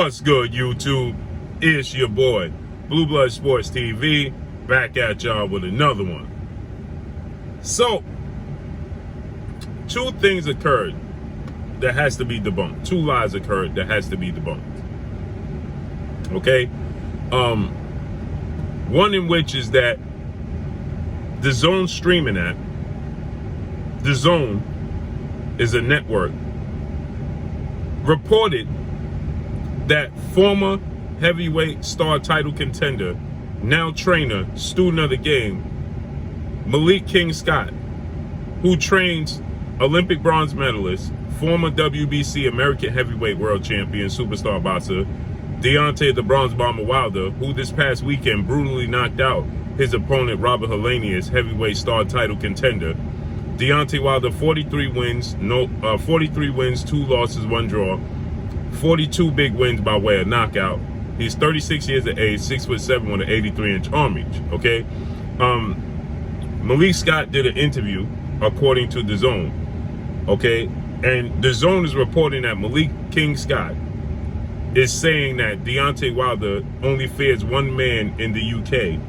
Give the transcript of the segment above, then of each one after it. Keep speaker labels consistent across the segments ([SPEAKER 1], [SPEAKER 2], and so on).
[SPEAKER 1] What's good, YouTube? It's your boy, Blue Blood Sports TV, back at y'all with another one. So, two things occurred that has to be debunked. Two lies occurred that has to be debunked. Okay? One in which is that the DAZN streaming app, DAZN is a network, reported that former heavyweight star title contender, now trainer, student of the game, Malik King Scott, who trains Olympic bronze medalist, former WBC American heavyweight world champion, superstar boxer, DEONTAY the Bronze Bomber Wilder, who this past weekend brutally knocked out his opponent Robert Helenius, heavyweight star title contender. Deontay Wilder, 43 wins, 2 losses, 1 draw, 42 big wins by way of knockout. He's 36 years of age, 6'7" with an 83-inch arm reach. Okay, Malik Scott did an interview, according to DAZN. Okay, and DAZN is reporting that Malik King Scott is saying that Deontay Wilder only fears one man in the UK,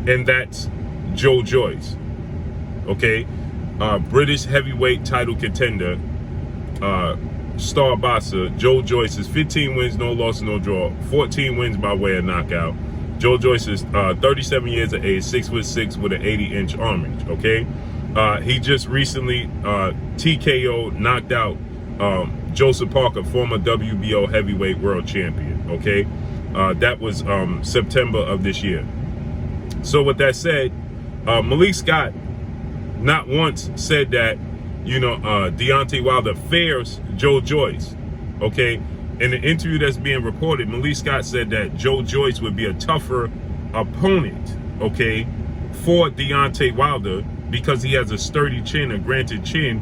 [SPEAKER 1] and that's JOYCE. Okay, British heavyweight title contender, star boxer, JOYCE is 15 wins, no loss, no draw, 14 wins by way of knockout. JOYCE is 37 years of age, 6'6" with an 80-inch arm reach. Okay, he just recently TKO knocked out Joseph Parker, former WBO heavyweight world champion. Okay, that was September of this year. So with that said, Malik Scott not once said that, you know, Deontay Wilder fears JOYCE. Okay, in the interview that's being reported, Malik Scott said that JOYCE would be a tougher opponent, okay, for Deontay Wilder because he has a sturdy chin, a granted chin,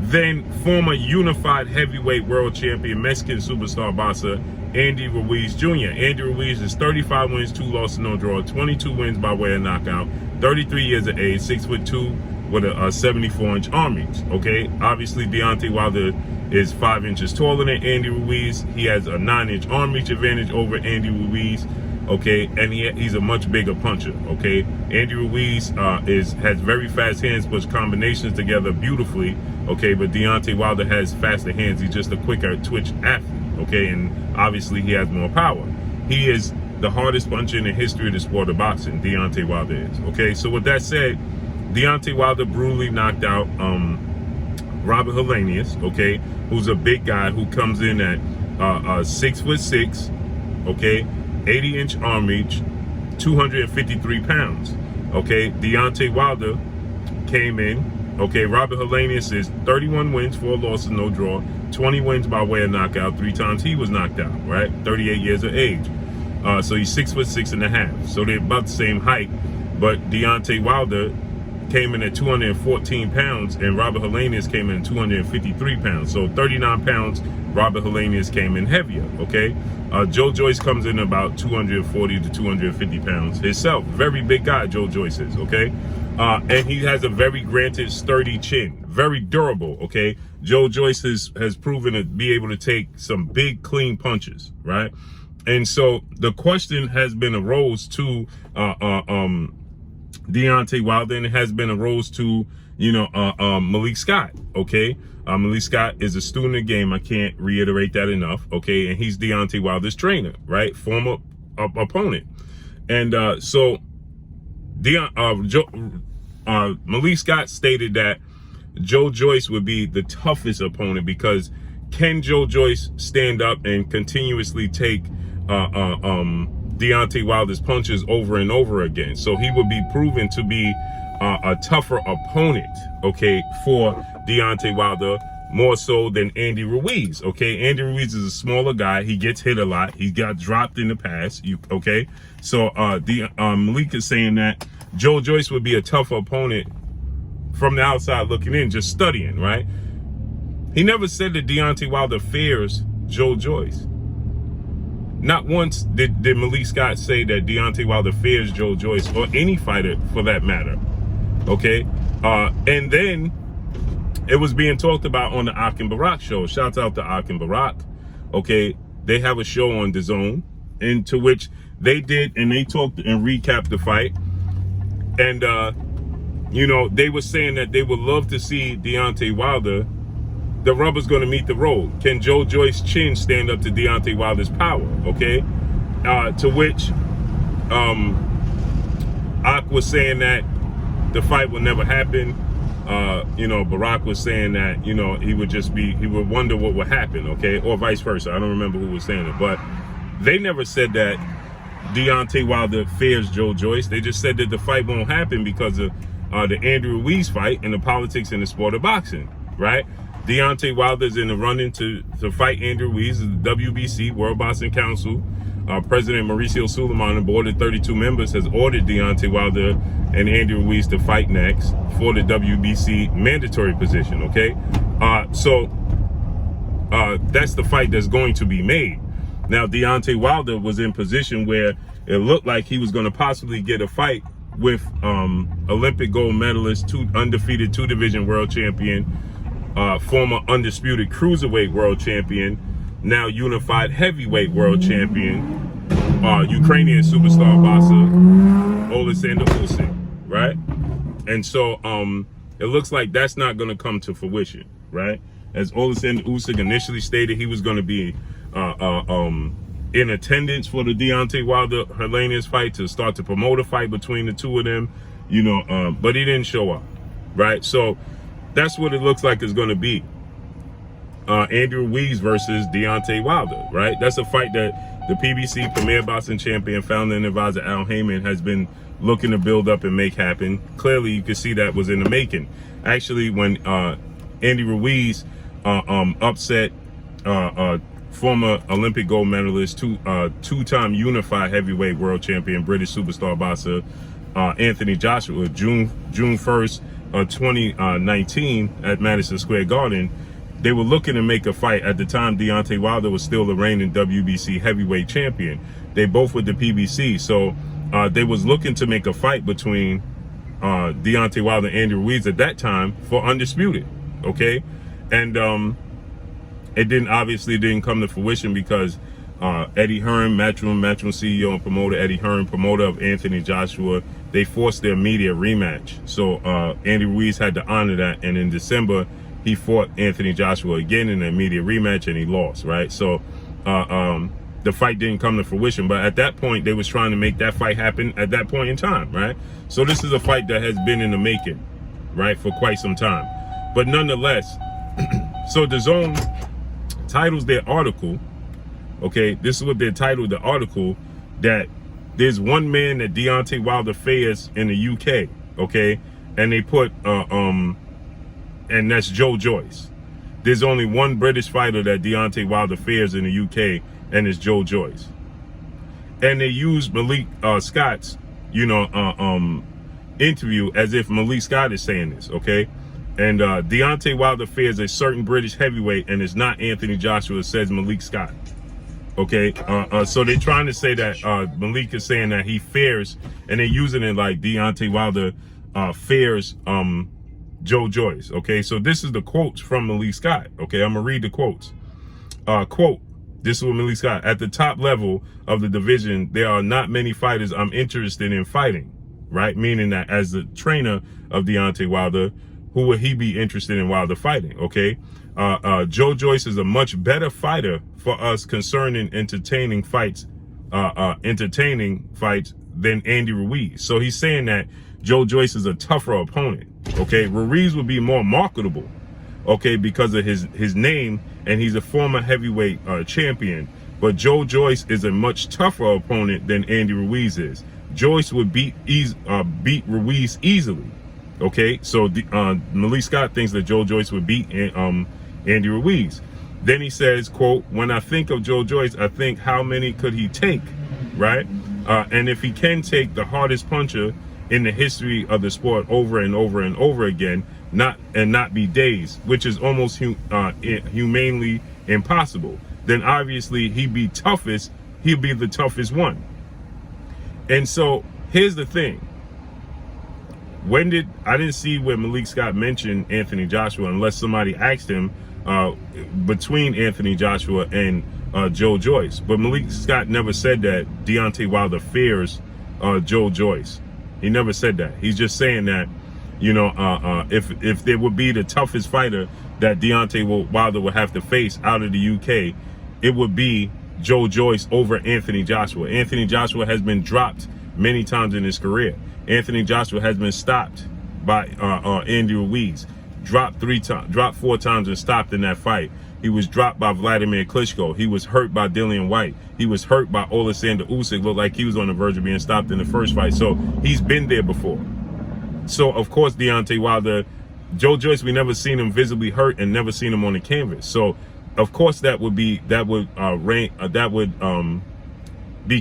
[SPEAKER 1] than former unified heavyweight world champion, Mexican superstar boxer Andy Ruiz Jr. Andy Ruiz is 35 wins, 2 losses, no draw, 22 wins by way of knockout, 33 years of age, 6'2" with a 74-inch arm reach. Okay, obviously Deontay Wilder is 5 inches taller than Andy Ruiz. He has a 9-inch arm reach advantage over Andy Ruiz. Okay, and he's a much bigger puncher. Okay, Andy Ruiz has very fast hands, puts combinations together beautifully. Okay, but Deontay Wilder has faster hands. He's just a quicker twitch athlete. Okay, and obviously he has more power. He is the hardest puncher in the history of the sport of boxing. Deontay Wilder is. Okay, so with that said, Deontay Wilder brutally knocked out Robert Helenius, okay, who's a big guy who comes in at 6'6", okay, 80-inch arm reach, 253 pounds. Okay, Deontay Wilder came in. Okay, Robert Helenius is 31 wins, 4 losses, no draw, 20 wins by way of knockout. 3 times he was knocked out, right? 38 years of age. So he's 6'6.5". So they're about the same height, but Deontay Wilder came in at 214 pounds and Robert Helenius came in at 253 pounds. So 39 pounds, Robert Helenius came in heavier, okay? JOYCE comes in about 240 to 250 pounds himself. Very big guy, JOYCE is, okay? And he has a very granted, sturdy chin, very durable, okay? JOYCE has proven to be able to take some big, clean punches, right? And so the question has been arose to Deontay Wilder, and it has been arose to, you know, Malik Scott, okay? Malik Scott is a student of the game. I can't reiterate that enough, okay? And he's Deontay Wilder's trainer, right? Former opponent. And so Malik Scott stated that JOYCE would be the toughest opponent because can JOYCE stand up and continuously take Deontay Wilder's punches over and over again? So he would be proven to be a tougher opponent, okay, for Deontay Wilder, more so than Andy Ruiz. Okay, Andy Ruiz is a smaller guy. He gets hit a lot. He got dropped in the past. Okay, so Malik is saying that JOYCE would be a tougher opponent from the outside looking in, just studying, right? He never said that Deontay Wilder fears JOYCE. Not once did Malik Scott say that Deontay Wilder fears JOYCE, or any fighter for that matter. Okay, and then it was being talked about on the Ak and Barak show. Shouts out to Ak and Barak. Okay, they have a show on DAZN, into which they did, and they talked and recapped the fight. And, you know, they were saying that they would love to see Deontay Wilder. The rubber's going to meet the road. Can Joe Joyce's chin stand up to Deontay Wilder's power? Okay. To which Ak was saying that the fight will never happen. You know, Barack was saying that, you know, he would wonder what would happen, okay, or vice versa. I don't remember who was saying it, but they never said that Deontay Wilder fears Joe Joyce. They just said that the fight won't happen because of the Andrew Ruiz fight and the politics in the sport of boxing, right? Deontay Wilder's in the running to fight Andrew Ruiz. The WBC, World Boxing Council, President Mauricio Suleiman, and board of 32 members, has ordered Deontay Wilder and Andrew Ruiz to fight next for the WBC mandatory position, okay? So that's the fight that's going to be made. Now, Deontay Wilder was in position where it looked like he was going to possibly get a fight with Olympic gold medalist, undefeated two-division world champion, former undisputed cruiserweight world champion, now unified heavyweight world champion, Ukrainian superstar boxer, Alexander Usyk, right? And so it looks like that's not going to come to fruition, right? As Alexander Usyk initially stated, he was going to be in attendance for the Deontay Wilder-Helenius fight to start to promote a fight between the two of them, you know, but he didn't show up, right? So that's what it looks like is going to be. Andrew Ruiz versus Deontay Wilder, right? That's a fight that the PBC Premier Boxing Champion, founder and advisor Al Heyman has been looking to build up and make happen. Clearly, you can see that was in the making. Actually, when Andy Ruiz upset former Olympic gold medalist, two-time unified heavyweight world champion, British superstar boxer Anthony Joshua, June 1st, 2019 at Madison Square Garden, they were looking to make a fight. At the time, Deontay Wilder was still the reigning WBC heavyweight champion. They both were the PBC, so they was looking to make a fight between Deontay Wilder and Andrew Ruiz at that time for undisputed, okay? And it obviously didn't come to fruition because Eddie Hearn, Matchroom CEO and promoter Eddie Hearn, promoter of Anthony Joshua, they forced their immediate rematch. So Andy Ruiz had to honor that, and in December, he fought Anthony Joshua again in an immediate rematch, and he lost, right? So the fight didn't come to fruition, but at that point, they was trying to make that fight happen at that point in time, right? So this is a fight that has been in the making, right, for quite some time. But nonetheless, so DAZN titles their article, okay, this is what they titled the article, that there's one man that Deontay Wilder fears in the UK, okay, and they put and that's Joe Joyce. There's only one British fighter that Deontay Wilder fears in the UK, and it's Joe Joyce. And they use Malik Scott's, you know, interview as if Malik Scott is saying this, okay? And Deontay Wilder fears a certain British heavyweight, and it's not Anthony Joshua, says Malik Scott. Okay, so they're trying to say that Malik is saying that he fears, and they're using it like Deontay Wilder fears Joe Joyce. Okay, so this is the quotes from Malik Scott. Okay, I'm gonna read the quotes. Quote, this is what Malik Scott: at the top level of the division, there are not many fighters I'm interested in fighting, right? Meaning that as the trainer of Deontay Wilder, who would he be interested in Wilder fighting? Okay, Joe Joyce is a much better fighter for us concerning entertaining fights than Andy Ruiz. So he's saying that Joe Joyce is a tougher opponent. Okay, Ruiz would be more marketable, okay, because of his name, and he's a former heavyweight champion. But Joe Joyce is a much tougher opponent than Andy Ruiz is. Joyce would beat Ruiz easily. Okay, so Malik Scott thinks that Joe Joyce would beat Andy Ruiz. Then he says, quote, when I think of Joe Joyce, I think how many could he take, right? And if he can take the hardest puncher in the history of the sport over and over and over again, not be dazed, which is almost humanely impossible, then obviously he'll be the toughest one. And so here's the thing. I didn't see where Malik Scott mentioned Anthony Joshua, unless somebody asked him between Anthony Joshua and Joe Joyce. But Malik Scott never said that Deontay Wilder fears Joe Joyce. He never said that. He's just saying that, you know, if there would be the toughest fighter that Deontay Wilder would have to face out of the UK, it would be Joe Joyce over Anthony Joshua. Anthony Joshua has been dropped many times in his career. Anthony Joshua has been stopped by Andy Ruiz. Dropped 4 times and stopped in that fight. He was dropped by Vladimir Klitschko. He was hurt by Dillian White. He was hurt by Alexander Usyk. Looked like he was on the verge of being stopped in the first fight. So he's been there before. So of course Deontay Wilder, Joe Joyce, we never seen him visibly hurt and never seen him on the canvas. So of course that would be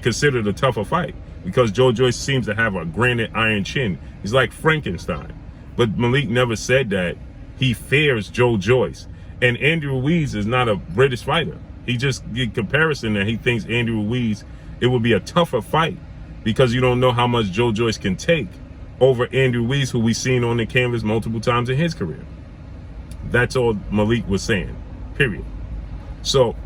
[SPEAKER 1] considered a tougher fight, because Joe Joyce seems to have a granite iron chin. He's like Frankenstein. But Malik never said that he fears Joe Joyce. And Andy Ruiz is not a British fighter. He just did comparison that he thinks Andy Ruiz, it would be a tougher fight because you don't know how much Joe Joyce can take over Andy Ruiz, who we've seen on the canvas multiple times in his career. That's all Malik was saying, period. So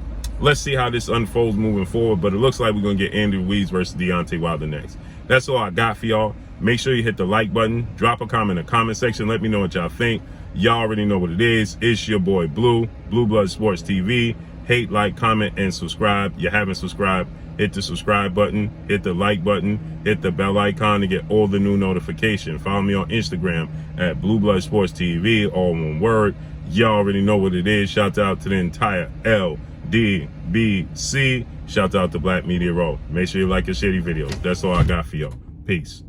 [SPEAKER 1] let's see how this unfolds moving forward. But it looks like we're going to get Andy Ruiz versus Deontay Wilder next. That's all I got for y'all. Make sure you hit the like button. Drop a comment in the comment section. Let me know what y'all think. Y'all already know what it is. It's your boy Blue, Blue Blood Sports TV. Hate, like, comment, and subscribe. You haven't subscribed, hit the subscribe button, hit the like button, hit the bell icon to get all the new notifications. Follow me on Instagram at Blue Blood Sports TV, all one word. Y'all already know what it is. Shout out to the entire LDBC. Shout out to Black Media Row. Make sure you like and share these videos. That's all I got for y'all. Peace.